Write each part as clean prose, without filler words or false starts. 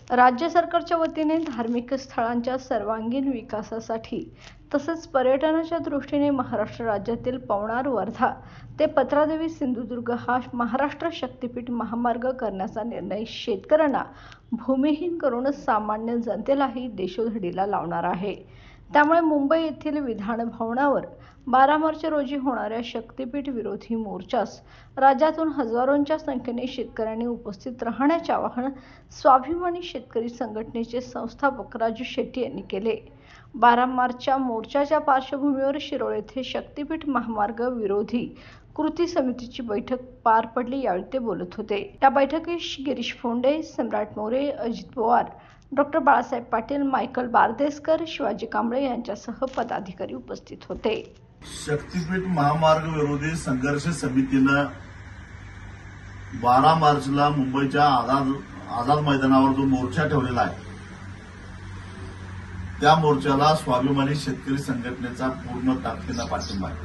राज्य सरकारच्या वतीने धार्मिक स्थळांच्या सर्वांगीण विकासासाठी तसेच पर्यटनाच्या दृष्टीने महाराष्ट्र राज्यातील पवनार वर्धा ते पत्रादेवी सिंधुदुर्ग हा महाराष्ट्र शक्तीपीठ महामार्ग करण्याचा निर्णय शेतकऱ्यांना भूमिहीन करून सामान्य जनतेलाही देशोधडीला लावणार आहे। त्यामुळे मुंबई येथील विधान भवनावर 12 मार्च रोजी होणाऱ्या शक्तीपीठ विरोधी मोर्चास राज्यातून हजारोंच्या संख्येने शेतकऱ्यांनी उपस्थित राहण्याचे आवाहन स्वाभिमानी शेतकरी संघटनेचे संस्थापक राजू शेट्टी यांनी केले। 12 मार्चच्या मोर्चाच्या पार्श्वभूमीवर शिरोळ येथे शक्तीपीठ महामार्ग विरोधी कृती समितीची बैठक पार पडली। यावेळी ते बोलत होते। या बैठकीस गिरीश फोंडे, सम्राट मोरे, अजित पवार, डॉक्टर बाळासाहेब पाटील, मायकल बारदेसकर, शिवाजी कांबळे यांच्यासह पदाधिकारी उपस्थित होते। शक्तीपीठ महामार्ग विरोधी संघर्ष समितीने 12 मार्चला मुंबईच्या आझाद मैदानावर जो मोर्चा ठेवलेला आहे त्या मोर्चाला स्वाभिमानी शेतकरी संघटनेचा पूर्ण ताकदीने पाठिंबा आहे।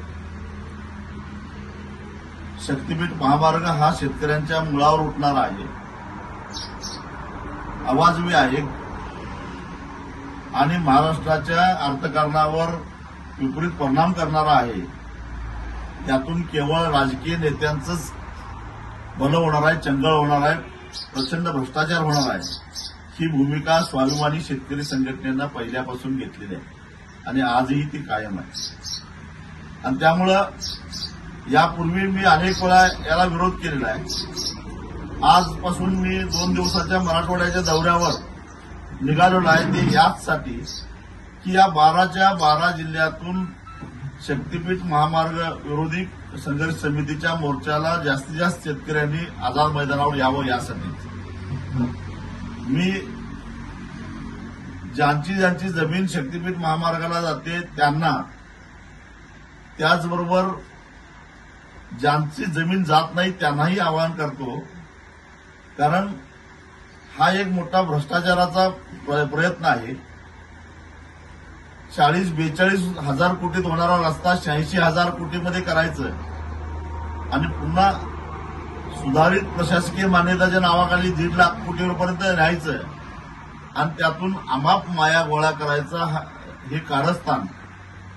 शक्तीपीठ महामार्ग हा शेतकऱ्यांच्या मुळावर उठणारा आहे, आवाजवी आहे आणि महाराष्ट्राच्या अर्थकारणावर विपरीत परिणाम करणारा आहे। यातून केवळ राजकीय नेत्यांचंच भलं होणार आहे, चंगळ होणार आहे, प्रचंड भ्रष्टाचार होणार आहे, ही भूमिका स्वाभिमानी शेतकरी संघटनेनं पहिल्यापासून घेतलेली आहे आणि आजही ती कायम आहे। आणि त्यामुळं यापूर्वी मी अनेक वेळा याला विरोध केलेला आहे। आजपासून मी 2 दिवसाच्या मराठवाड्याच्या दौऱ्यावर निघालेलो आहे ते याचसाठी की या 12च्या 12 जिल्ह्यातून शक्तीपीठ महामार्ग विरोधी संघर्ष समितीच्या मोर्चाला जास्तीत जास्त शेतकऱ्यांनी आझाद मैदानावर यावं यासाठी मी ज्यांची जमीन शक्तीपीठ महामार्गाला जाते त्यांना, त्याचबरोबर ज्यांची जमीन जात नाही त्यांनाही आवाहन करतो, कारण हा एक मोठा भ्रष्टाचाराचा प्रयत्न आहे। 40-42 हजार कोटीत होणारा रस्ता 86,000 कोटीमध्ये करायचं आणि पुन्हा सुधारित प्रशासकीय मान्यताच्या नावाखाली 1.5 लाख कोटी रुपयांपर्यंत न्यायचं आणि त्यातून अमाप माया गोळा करायचा हे कारस्थान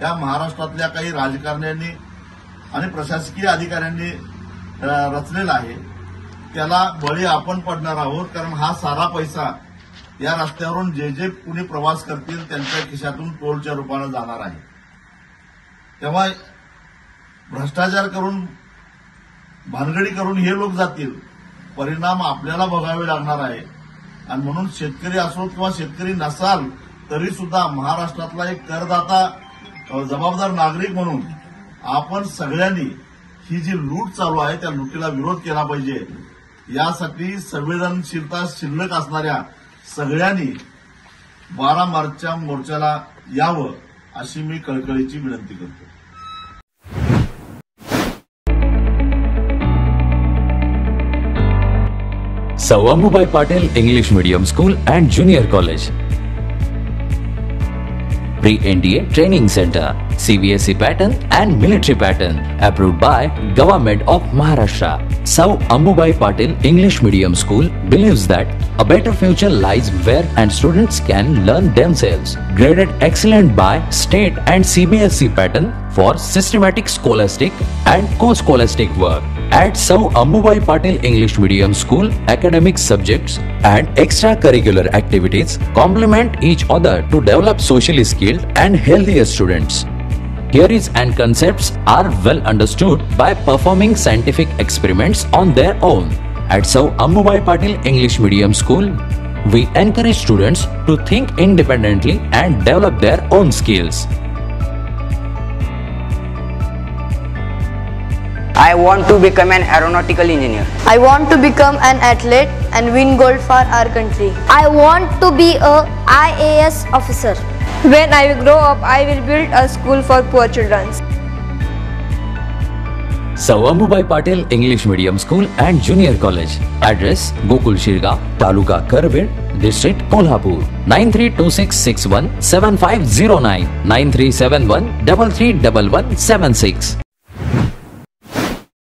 या महाराष्ट्रातल्या काही राजकारण्यांनी आणि प्रशासकीय अधिकाऱ्यांनी रचलेला आहे। त्याला बळी आपण पडणार आहोत, कारण हा सारा पैसा या रस्त्यावरून जे कुणी प्रवास करतील त्यांच्या खिशातून टोलच्या रूपाने जाणार आहे। तेव्हा भ्रष्टाचार करून भानगडी करून हे लोक जातील, परिणाम आपल्याला भोगावे लागणार आहे। आणि म्हणून शेतकरी असो किंवा शेतकरी नसाल तरी सुद्धा महाराष्ट्रातला एक करदाता जबाबदार नागरिक म्हणून आपण सगळ्यांनी ही जी लूट चालू आहे त्या लुटीला विरोध केला पाहिजे। यासाठी संवेदनशीलता शिल्लक असणाऱ्या सगळ्यांनी 12 मार्चच्या मोर्चाला यावं अशी मी कळकळीची विनंती करतो। सौ Ambubai Patil English medium school and junior college, pre-NDA training center, CBSE pattern and military pattern, approved by Government of Maharashtra. Sir Ambubai Patil English Medium School believes that a better future lies where and students can learn themselves. Graded excellent by state and CBSE pattern for systematic scholastic and co-scholastic work. At Sir Ambubai Patil English Medium School, academic subjects and extracurricular activities complement each other to develop socially skilled and healthier students. Theories and concepts are well understood by performing scientific experiments on their own. At Sir Ambubai Patil English Medium School, we encourage students to think independently and develop their own skills. I want to become an aeronautical engineer. I want to become an athlete and win gold for our country. I want to be a IAS officer. When I grow up, I will build a school for poor children. Sir Ambubai Patil English Medium School and Junior College. Address: Gokul Shirga, Taluka Karvir, District Kolhapur. 9326617509, 9371331176.